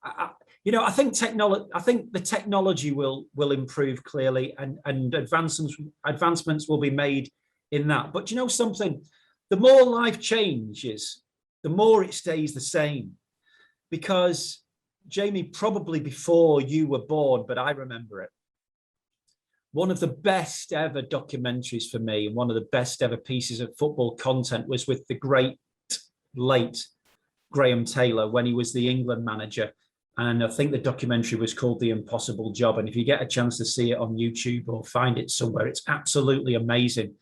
I think the technology will improve clearly, and advancements will be made in that. But you know something, the more life changes, the more it stays the same. Because Jamie, probably before you were born, but I remember it. One of the best ever documentaries for me, and one of the best ever pieces of football content, was with the great late Graham Taylor when he was the England manager. And I think the documentary was called The Impossible Job. And if you get a chance to see it on YouTube or find it somewhere, it's absolutely amazing.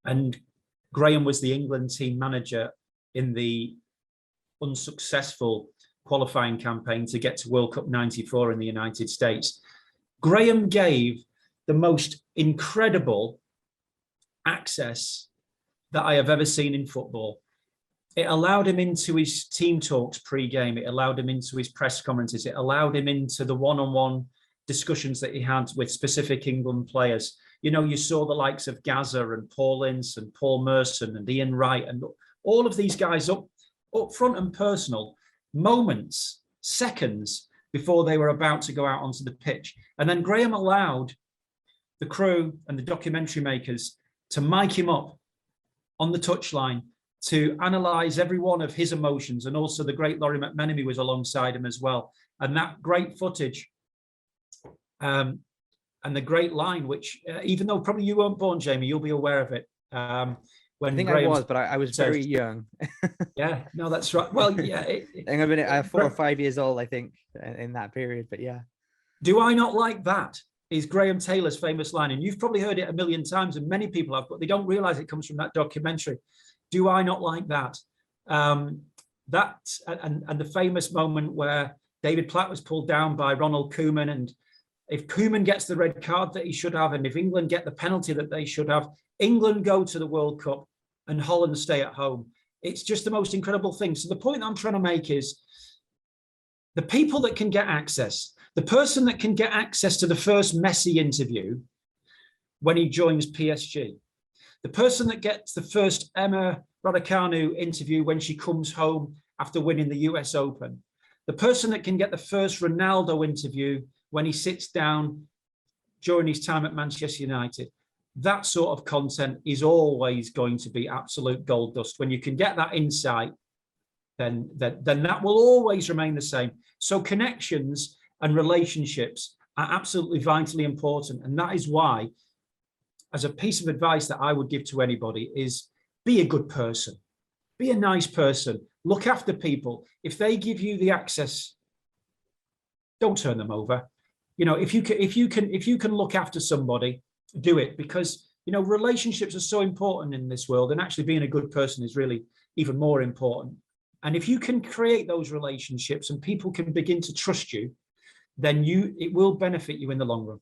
And Graham was the England team manager in the unsuccessful qualifying campaign to get to World Cup 94 in the United States. Graham gave the most incredible access that I have ever seen in football. It allowed him into his team talks pre-game. It allowed him into his press conferences. It allowed him into the one-on-one discussions that he had with specific England players. You know, you saw the likes of Gaza and Paul Ince and Paul Merson and Ian Wright and all of these guys up front and personal, moments, seconds before they were about to go out onto the pitch. And then Graham allowed the crew and the documentary makers to mic him up on the touchline to analyse every one of his emotions. And also the great Laurie McMenemy was alongside him as well. And that great footage and the great line, which even though probably you weren't born, Jamie, you'll be aware of it. When I think Graham I was, but I was very young. Yeah, no, that's right. Well, yeah. I think I've been 4 or 5 years old, I think, in that period, but yeah. Do I not like that? Is Graham Taylor's famous line. And you've probably heard it a million times, and many people have, but they don't realise it comes from that documentary. Do I not like that? And the famous moment where David Platt was pulled down by Ronald Koeman, and if Koeman gets the red card that he should have, and if England get the penalty that they should have, England go to the World Cup and Holland stay at home. It's just the most incredible thing. So the point I'm trying to make is the people that can get access, the person that can get access to the first Messi interview when he joins PSG, the person that gets the first Emma Raducanu interview when she comes home after winning the US Open, the person that can get the first Ronaldo interview when he sits down during his time at Manchester United, that sort of content is always going to be absolute gold dust. When you can get that insight, then that will always remain the same. So connections and relationships are absolutely vitally important. And that is why, as a piece of advice that I would give to anybody, is be a good person, be a nice person, look after people. If they give you the access, don't turn them over. You know, if you can look after somebody, do it, because, you know, relationships are so important in this world, and actually being a good person is really even more important. And if you can create those relationships and people can begin to trust you, then it will benefit you in the long run.